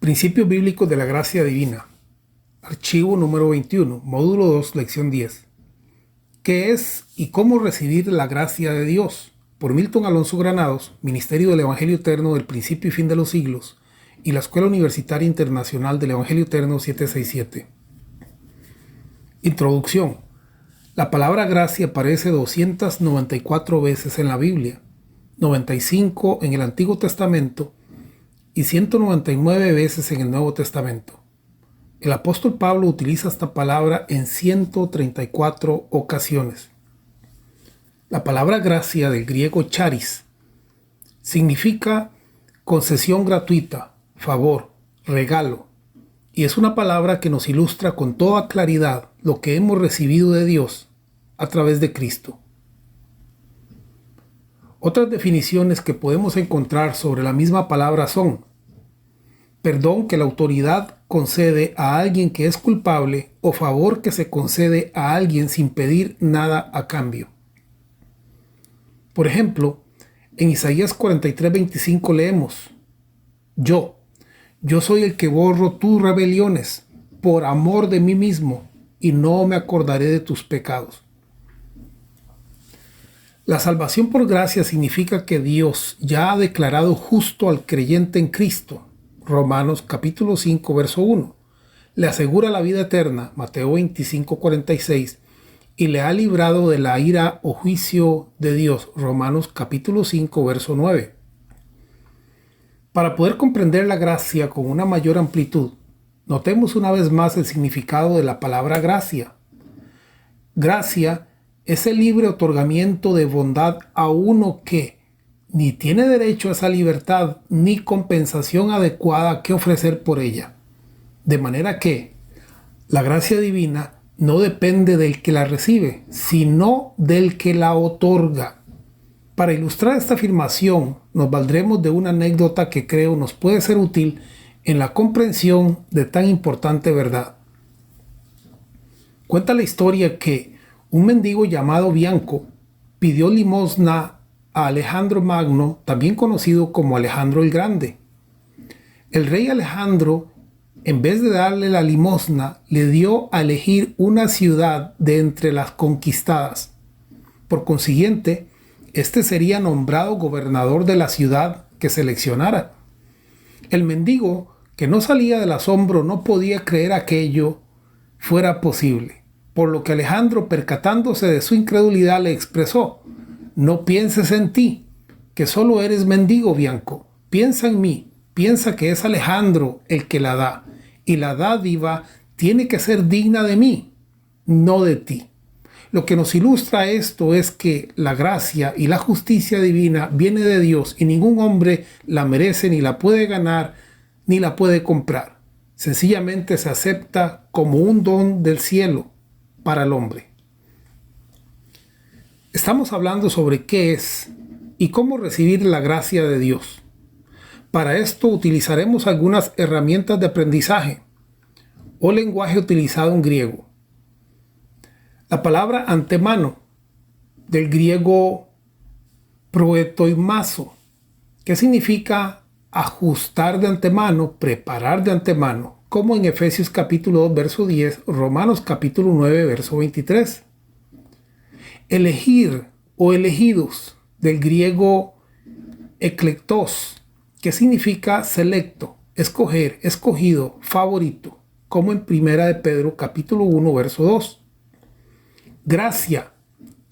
Principios bíblicos de la gracia divina. Archivo número 21, módulo 2, lección 10. ¿Qué es y cómo recibir la gracia de Dios? Por Milton Alonso Granados, Ministerio del Evangelio Eterno del Principio y Fin de los Siglos, y la Escuela Universitaria Internacional del Evangelio Eterno 767. Introducción. La palabra gracia aparece 294 veces en la Biblia, 95 en el Antiguo Testamento y 199 veces en el Nuevo Testamento. El apóstol Pablo utiliza esta palabra en 134 ocasiones. La palabra gracia, del griego charis, significa concesión gratuita, favor, regalo, y es una palabra que nos ilustra con toda claridad lo que hemos recibido de Dios a través de Cristo. Otras definiciones que podemos encontrar sobre la misma palabra son: perdón que la autoridad concede a alguien que es culpable o favor que se concede a alguien sin pedir nada a cambio. Por ejemplo, en Isaías 43:25 leemos: Yo soy el que borro tus rebeliones por amor de mí mismo y no me acordaré de tus pecados. La salvación por gracia significa que Dios ya ha declarado justo al creyente en Cristo. Romanos capítulo 5, verso 1. Le asegura la vida eterna, Mateo 25:46, y le ha librado de la ira o juicio de Dios, Romanos capítulo 5, verso 9. Para poder comprender la gracia con una mayor amplitud, notemos una vez más el significado de la palabra gracia. Gracia es el libre otorgamiento de bondad a uno que ni tiene derecho a esa libertad ni compensación adecuada que ofrecer por ella. De manera que la gracia divina no depende del que la recibe, sino del que la otorga. Para ilustrar esta afirmación, nos valdremos de una anécdota que creo nos puede ser útil en la comprensión de tan importante verdad. Cuenta la historia que un mendigo llamado Bianco pidió limosna a Alejandro Magno, también conocido como Alejandro el Grande. El rey Alejandro, en vez de darle la limosna, le dio a elegir una ciudad de entre las conquistadas. Por consiguiente, este sería nombrado gobernador de la ciudad que seleccionara. El mendigo, que no salía del asombro, no podía creer aquello fuera posible, por lo que Alejandro, percatándose de su incredulidad, le expresó: no pienses en ti, que solo eres mendigo, Bianco. Piensa en mí, piensa que es Alejandro el que la da, y la dádiva tiene que ser digna de mí, no de ti. Lo que nos ilustra esto es que la gracia y la justicia divina viene de Dios y ningún hombre la merece, ni la puede ganar, ni la puede comprar. Sencillamente se acepta como un don del cielo para el hombre. Estamos hablando sobre qué es y cómo recibir la gracia de Dios. Para esto utilizaremos algunas herramientas de aprendizaje o lenguaje utilizado en griego. La palabra antemano, del griego proetoimazo, que significa ajustar de antemano, preparar de antemano, como en Efesios capítulo 2, verso 10, Romanos capítulo 9, verso 23. Elegir o elegidos, del griego eklektos, que significa selecto, escoger, escogido, favorito, como en Primera de Pedro capítulo 1, verso 2. Gracia,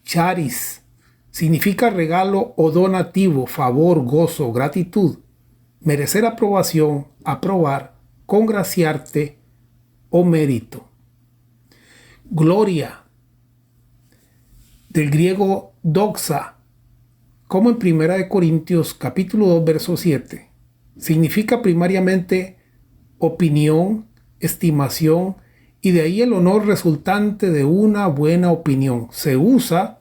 charis, significa regalo o donativo, favor, gozo, gratitud, merecer aprobación, aprobar, congraciarte o mérito. Gloria, del griego doxa, como en 1 Corintios capítulo 2, verso 7, significa primariamente opinión, estimación, y de ahí el honor resultante de una buena opinión. Se usa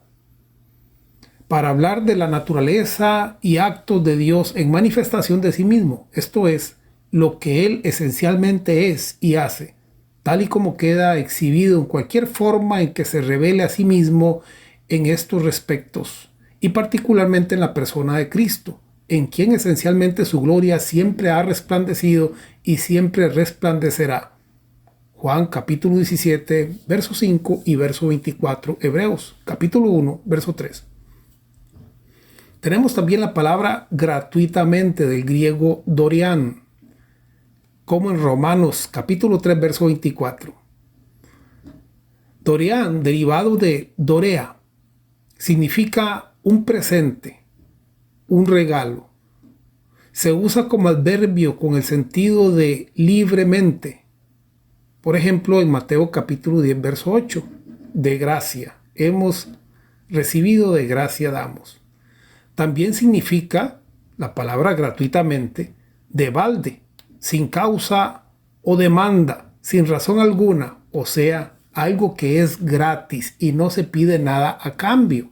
para hablar de la naturaleza y actos de Dios en manifestación de sí mismo, esto es, lo que Él esencialmente es y hace, tal y como queda exhibido en cualquier forma en que se revele a sí mismo en estos respectos, y particularmente en la persona de Cristo, en quien esencialmente su gloria siempre ha resplandecido y siempre resplandecerá. Juan capítulo 17, verso 5 y verso 24. Hebreos capítulo 1, verso 3. Tenemos también la palabra gratuitamente del griego dorian, como en Romanos capítulo 3, verso 24. Dorian, derivado de dorea, significa un presente, un regalo. Se usa como adverbio con el sentido de libremente. Por ejemplo, en Mateo capítulo 10, verso 8, de gracia. Hemos recibido, de gracia damos. También significa la palabra gratuitamente, de balde, sin causa o demanda, sin razón alguna, o sea, algo que es gratis y no se pide nada a cambio.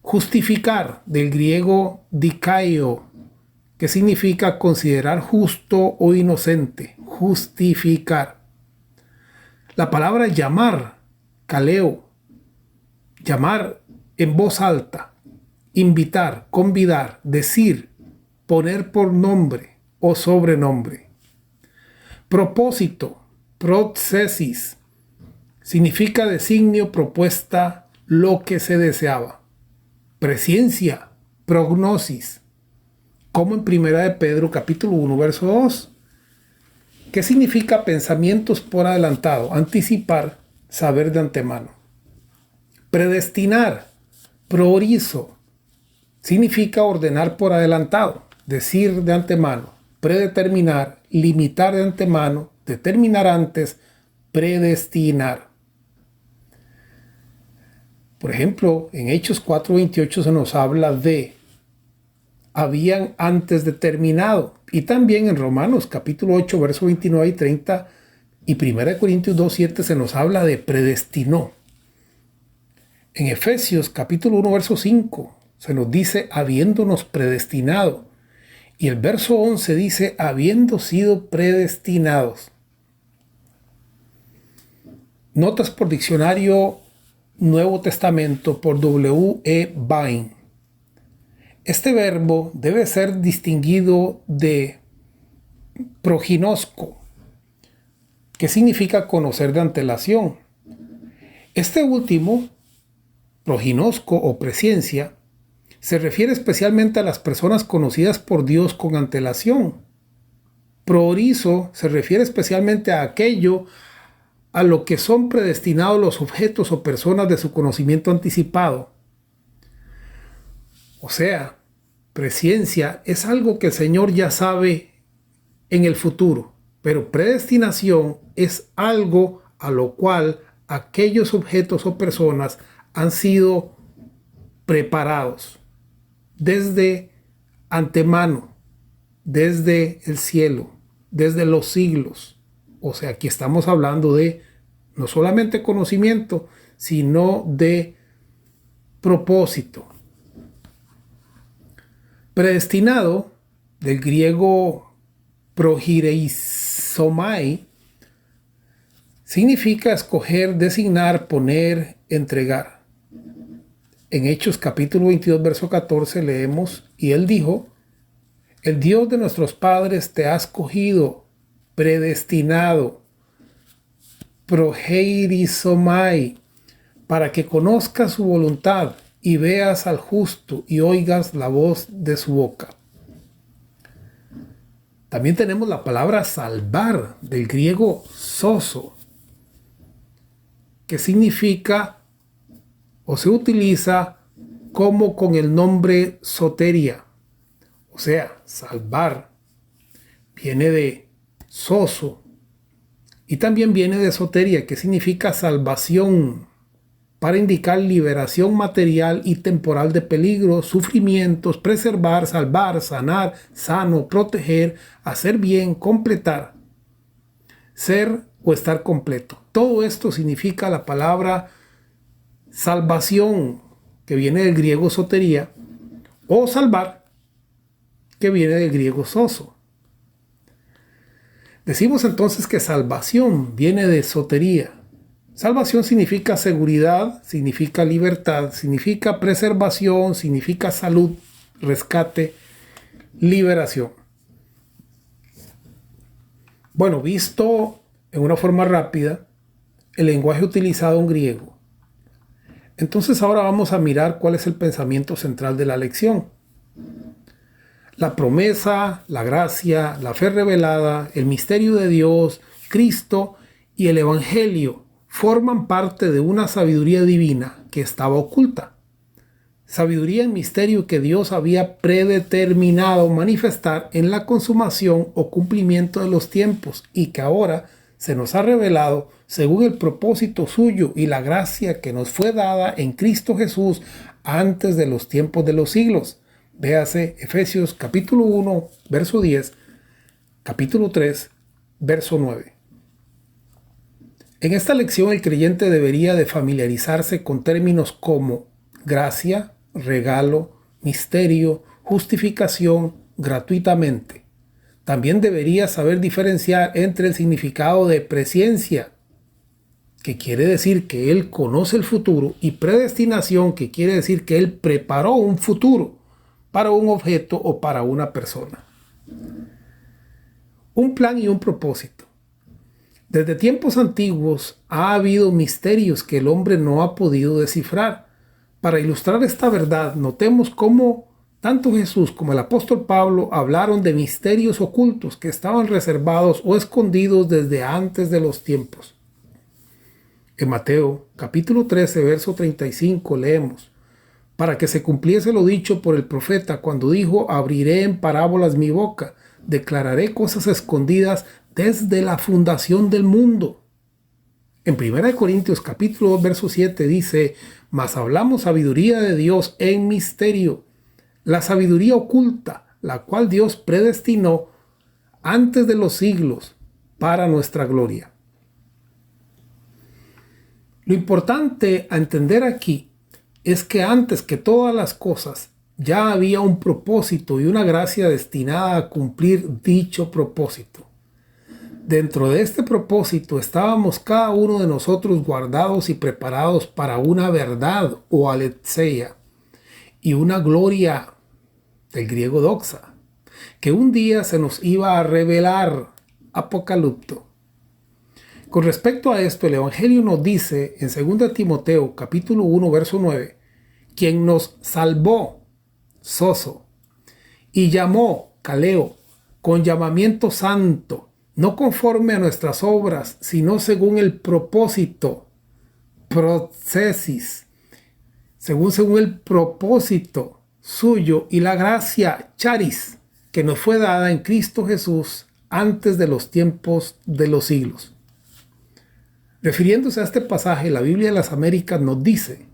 Justificar, del griego dikaio, que significa considerar justo o inocente, justificar. La palabra llamar, kaleo, llamar en voz alta, invitar, convidar, decir, poner por nombre o sobrenombre. Propósito, procesis, significa designio, propuesta, lo que se deseaba. Presciencia, prognosis, como en 1 de Pedro capítulo 1, verso 2. ¿Qué significa pensamientos por adelantado? Anticipar, saber de antemano. Predestinar, proorizo, significa ordenar por adelantado, decir de antemano. Predeterminar, limitar de antemano, determinar antes, predestinar. Por ejemplo, en Hechos 4:28 se nos habla de habían antes determinado. Y también en Romanos capítulo 8, verso 29 y 30 y 1 Corintios 2:7 se nos habla de predestinó. En Efesios capítulo 1, verso 5 se nos dice habiéndonos predestinado. Y el verso 11 dice habiendo sido predestinados. Notas por diccionario Nuevo Testamento por W. E. Vine. Este verbo debe ser distinguido de proginosco, que significa conocer de antelación. Este último, proginosco o presciencia, se refiere especialmente a las personas conocidas por Dios con antelación. Proorizo se refiere especialmente a aquello a lo que son predestinados los objetos o personas de su conocimiento anticipado. O sea, presciencia es algo que el Señor ya sabe en el futuro, pero predestinación es algo a lo cual aquellos objetos o personas han sido preparados desde antemano, desde el cielo, desde los siglos. O sea, aquí estamos hablando de no solamente conocimiento, sino de propósito. Predestinado, del griego progireizomai, significa escoger, designar, poner, entregar. En Hechos capítulo 22, verso 14 leemos, y él dijo, el Dios de nuestros padres te ha escogido, predestinado, progeirizomai, para que conozcas su voluntad y veas al justo y oigas la voz de su boca. También tenemos la palabra salvar, del griego soso, que significa o se utiliza como con el nombre soteria. O sea, salvar viene de soso y también viene de soteria, que significa salvación, para indicar liberación material y temporal de peligros, sufrimientos, preservar, salvar, sanar, sano, proteger, hacer bien, completar, ser o estar completo. Todo esto significa la palabra salvación, que viene del griego sotería, o salvar, que viene del griego soso. Decimos entonces que salvación viene de sotería. Salvación significa seguridad, significa libertad, significa preservación, significa salud, rescate, liberación. Bueno, visto en una forma rápida, el lenguaje utilizado en griego. Entonces ahora vamos a mirar cuál es el pensamiento central de la lección. La promesa, la gracia, la fe revelada, el misterio de Dios, Cristo y el Evangelio forman parte de una sabiduría divina que estaba oculta. Sabiduría en misterio que Dios había predeterminado manifestar en la consumación o cumplimiento de los tiempos y que ahora se nos ha revelado según el propósito suyo y la gracia que nos fue dada en Cristo Jesús antes de los tiempos de los siglos. Véase Efesios capítulo 1, verso 10, capítulo 3, verso 9. En esta lección el creyente debería de familiarizarse con términos como gracia, regalo, misterio, justificación, gratuitamente. También debería saber diferenciar entre el significado de presciencia, que quiere decir que Él conoce el futuro, y predestinación, que quiere decir que Él preparó un futuro para un objeto o para una persona. Un plan y un propósito. Desde tiempos antiguos ha habido misterios que el hombre no ha podido descifrar. Para ilustrar esta verdad, notemos cómo tanto Jesús como el apóstol Pablo hablaron de misterios ocultos que estaban reservados o escondidos desde antes de los tiempos. En Mateo capítulo 13, verso 35 leemos: para que se cumpliese lo dicho por el profeta cuando dijo: abriré en parábolas mi boca, declararé cosas escondidas desde la fundación del mundo. En 1 Corintios capítulo 2, verso 7 dice: mas hablamos sabiduría de Dios en misterio, la sabiduría oculta, la cual Dios predestinó antes de los siglos para nuestra gloria. Lo importante a entender aquí es que antes que todas las cosas ya había un propósito y una gracia destinada a cumplir dicho propósito. Dentro de este propósito estábamos cada uno de nosotros guardados y preparados para una verdad o aletheia y una gloria, del griego doxa, que un día se nos iba a revelar, apocalipto. Con respecto a esto, el Evangelio nos dice en 2 Timoteo capítulo 1, verso 9, quien nos salvó, soso, y llamó, caleo, con llamamiento santo, no conforme a nuestras obras, sino según el propósito, procesis, según el propósito suyo y la gracia, charis, que nos fue dada en Cristo Jesús antes de los tiempos de los siglos. Refiriéndose a este pasaje, la Biblia de las Américas nos dice: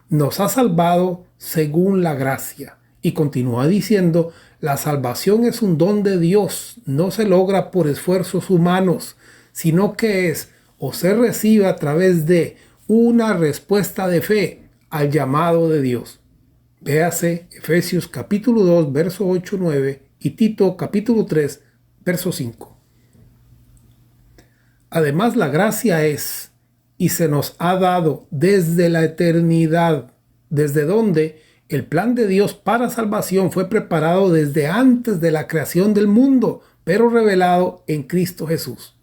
nos ha salvado según la gracia. Y continúa diciendo: la salvación es un don de Dios, no se logra por esfuerzos humanos, sino que es o se recibe a través de una respuesta de fe al llamado de Dios. Véase Efesios capítulo 2, verso 8-9 y Tito capítulo 3, verso 5. Además, la gracia es y se nos ha dado desde la eternidad, desde donde el plan de Dios para salvación fue preparado desde antes de la creación del mundo, pero revelado en Cristo Jesús.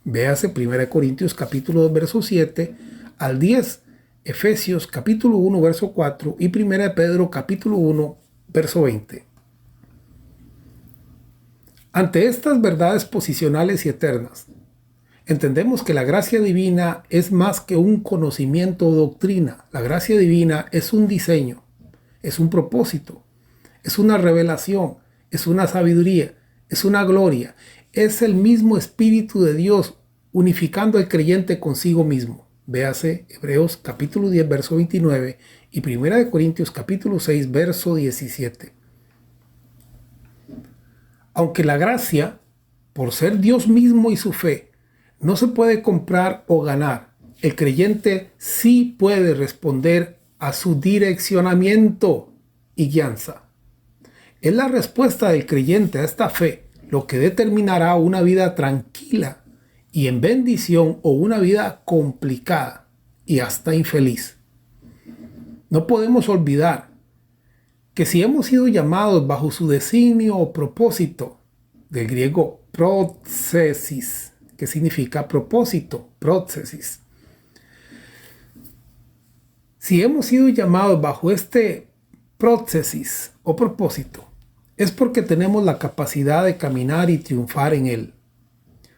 Véase 1 Corintios capítulo 2, verso 7 al 10, Efesios capítulo 1, verso 4 y 1 Pedro capítulo 1, verso 20. Ante estas verdades posicionales y eternas, entendemos que la gracia divina es más que un conocimiento o doctrina. La gracia divina es un diseño, es un propósito, es una revelación, es una sabiduría, es una gloria, es el mismo Espíritu de Dios unificando al creyente consigo mismo. Véase Hebreos capítulo 10, verso 29 y 1 Corintios capítulo 6, verso 17. Aunque la gracia, por ser Dios mismo y su fe, no se puede comprar o ganar, el creyente sí puede responder a su direccionamiento y guianza. Es la respuesta del creyente a esta fe lo que determinará una vida tranquila y en bendición o una vida complicada y hasta infeliz. No podemos olvidar que si hemos sido llamados bajo su designio o propósito, del griego prothesis, que significa propósito, prótesis. Si hemos sido llamados bajo este prótesis o propósito, es porque tenemos la capacidad de caminar y triunfar en él.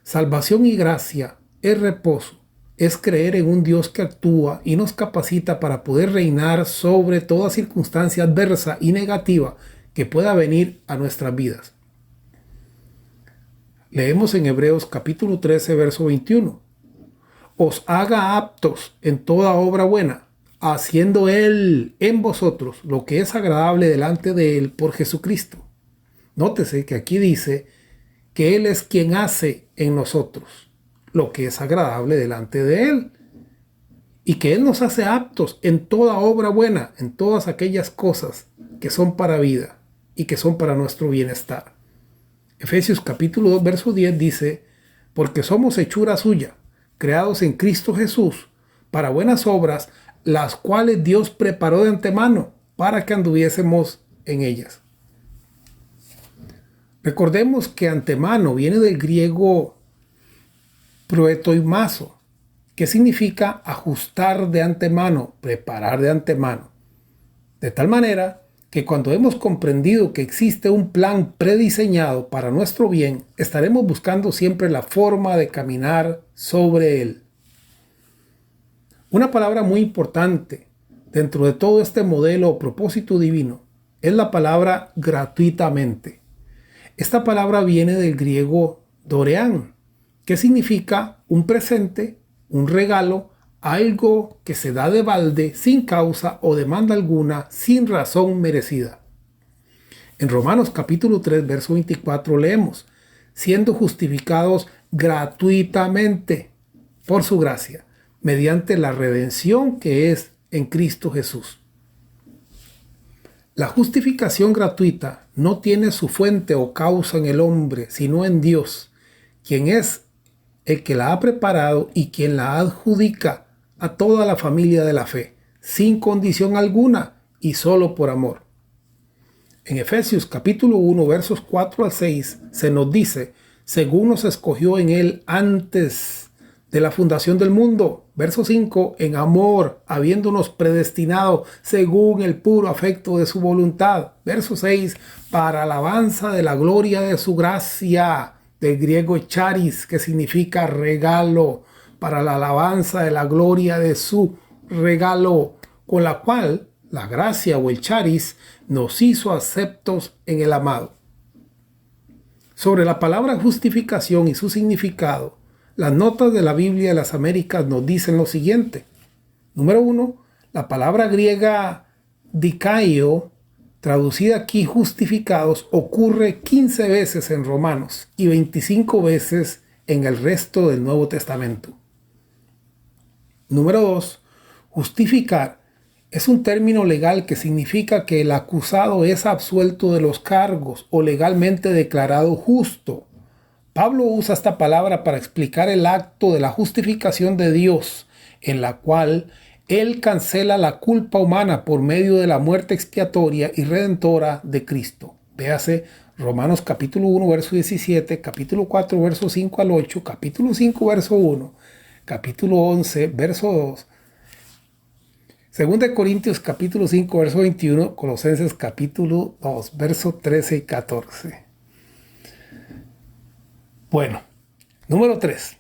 Salvación y gracia es reposo, es creer en un Dios que actúa y nos capacita para poder reinar sobre toda circunstancia adversa y negativa que pueda venir a nuestras vidas. Leemos en Hebreos capítulo 13, verso 21. Os haga aptos en toda obra buena, haciendo Él en vosotros lo que es agradable delante de Él por Jesucristo. Nótese que aquí dice que Él es quien hace en nosotros lo que es agradable delante de Él. Y que Él nos hace aptos en toda obra buena, en todas aquellas cosas que son para vida y que son para nuestro bienestar. Efesios capítulo 2, verso 10 dice, porque somos hechura suya, creados en Cristo Jesús, para buenas obras, las cuales Dios preparó de antemano para que anduviésemos en ellas. Recordemos que antemano viene del griego proetoimazo, que significa ajustar de antemano, preparar de antemano. De tal manera que cuando hemos comprendido que existe un plan prediseñado para nuestro bien, estaremos buscando siempre la forma de caminar sobre él. Una palabra muy importante dentro de todo este modelo o propósito divino es la palabra gratuitamente. Esta palabra viene del griego doreán, que significa un presente, un regalo, algo que se da de balde, sin causa o demanda alguna, sin razón merecida. En Romanos capítulo 3, verso 24 leemos, siendo justificados gratuitamente por su gracia, mediante la redención que es en Cristo Jesús. La justificación gratuita no tiene su fuente o causa en el hombre, sino en Dios, quien es el que la ha preparado y quien la adjudica a toda la familia de la fe, sin condición alguna y solo por amor. En Efesios capítulo 1, versos 4 al 6, se nos dice, según nos escogió en él antes de la fundación del mundo. Verso 5, en amor, habiéndonos predestinado según el puro afecto de su voluntad. Verso 6, para alabanza de la gloria de su gracia, del griego charis, que significa regalo, para la alabanza de la gloria de su regalo, con la cual la gracia o el charis nos hizo aceptos en el amado. Sobre la palabra justificación y su significado, las notas de la Biblia de las Américas nos dicen lo siguiente. Número 1, la palabra griega dikaio, traducida aquí justificados, ocurre 15 veces en Romanos y 25 veces en el resto del Nuevo Testamento. Número 2, justificar es un término legal que significa que el acusado es absuelto de los cargos o legalmente declarado justo. Pablo usa esta palabra para explicar el acto de la justificación de Dios, en la cual Él cancela la culpa humana por medio de la muerte expiatoria y redentora de Cristo. Véase Romanos capítulo 1, verso 17, capítulo 4, verso 5 al 8, capítulo 5, verso 1, capítulo 11, verso 2, 2 Corintios capítulo 5, verso 21, Colosenses capítulo 2, verso 13 y 14. Bueno, número 3.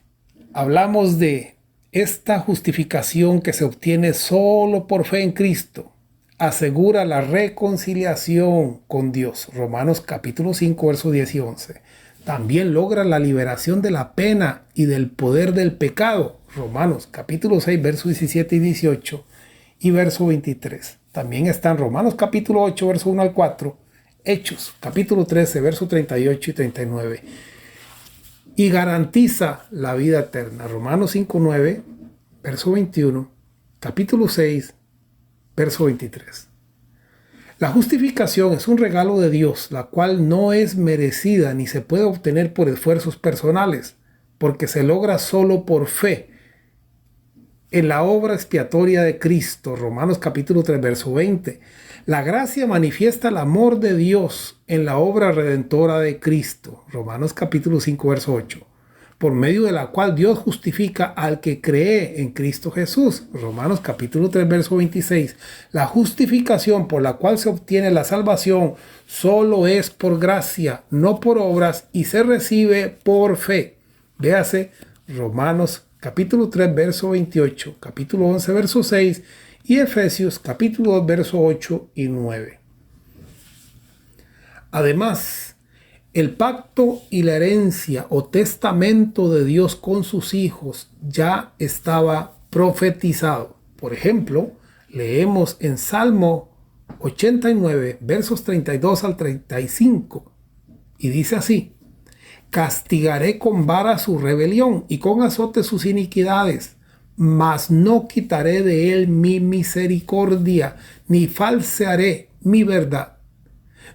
Hablamos de esta justificación que se obtiene solo por fe en Cristo. Asegura la reconciliación con Dios. Romanos capítulo 5, verso 10 y 11. También logra la liberación de la pena y del poder del pecado. Romanos capítulo 6, verso 17 y 18 y verso 23. También están Romanos capítulo 8, verso 1 al 4. Hechos capítulo 13, verso 38 y 39. Y garantiza la vida eterna. Romanos 5, 9, verso 21. Capítulo 6, verso 23. La justificación es un regalo de Dios, la cual no es merecida ni se puede obtener por esfuerzos personales, porque se logra solo por fe en la obra expiatoria de Cristo, Romanos capítulo 3, verso 20. La gracia manifiesta el amor de Dios en la obra redentora de Cristo, Romanos capítulo 5, verso 8, por medio de la cual Dios justifica al que cree en Cristo Jesús, Romanos capítulo 3, verso 26. La justificación por la cual se obtiene la salvación solo es por gracia, no por obras, y se recibe por fe. Véase Romanos capítulo 3, verso 28, capítulo 11, verso 6 y Efesios capítulo 2, verso 8 y 9. Además, el pacto y la herencia o testamento de Dios con sus hijos ya estaba profetizado. Por ejemplo, leemos en Salmo 89, versos 32 al 35, y dice así: castigaré con vara su rebelión y con azote sus iniquidades, mas no quitaré de él mi misericordia, ni falsearé mi verdad.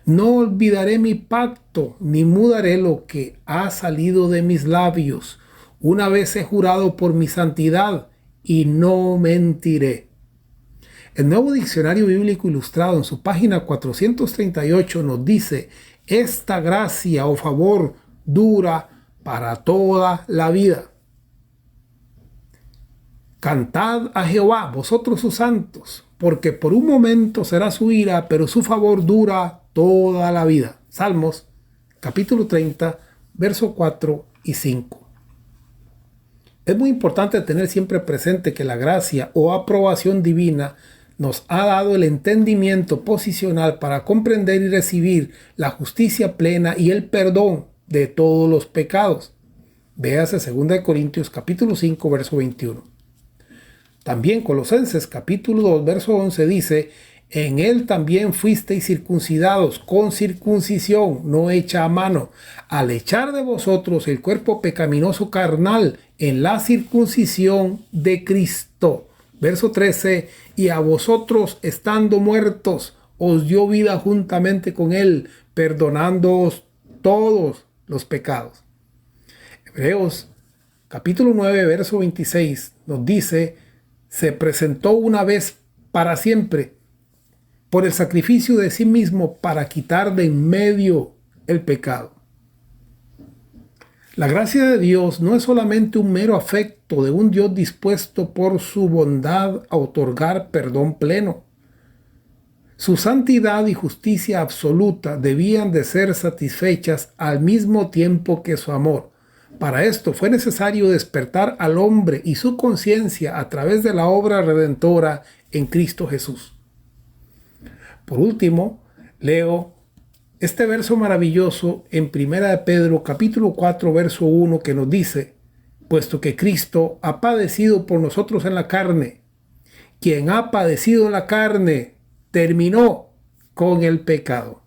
No olvidaré mi pacto, ni mudaré lo que ha salido de mis labios. Una vez he jurado por mi santidad, y no mentiré. El Nuevo Diccionario Bíblico Ilustrado, en su página 438, nos dice: esta gracia o favor dura para toda la vida. Cantad a Jehová, vosotros sus santos, porque por un momento será su ira, pero su favor dura toda la vida. Salmos, capítulo 30, versos 4 y 5. Es muy importante tener siempre presente que la gracia o aprobación divina nos ha dado el entendimiento posicional para comprender y recibir la justicia plena y el perdón de todos los pecados. Véase 2 Corintios capítulo 5, verso 21. También Colosenses capítulo 2, verso 11 dice: en él también fuisteis circuncidados con circuncisión no hecha a mano, al echar de vosotros el cuerpo pecaminoso carnal en la circuncisión de Cristo. Verso 13: y a vosotros, estando muertos, os dio vida juntamente con él, perdonándoos todos los pecados. Hebreos capítulo 9, verso 26 nos dice: se presentó una vez para siempre por el sacrificio de sí mismo para quitar de en medio el pecado. La gracia de Dios no es solamente un mero afecto de un Dios dispuesto por su bondad a otorgar perdón pleno. Su santidad y justicia absoluta debían de ser satisfechas al mismo tiempo que su amor. Para esto fue necesario despertar al hombre y su conciencia a través de la obra redentora en Cristo Jesús. Por último, leo este verso maravilloso en 1 Pedro capítulo 4, verso 1, que nos dice: puesto que Cristo ha padecido por nosotros en la carne, quien ha padecido en la carne terminó con el pecado.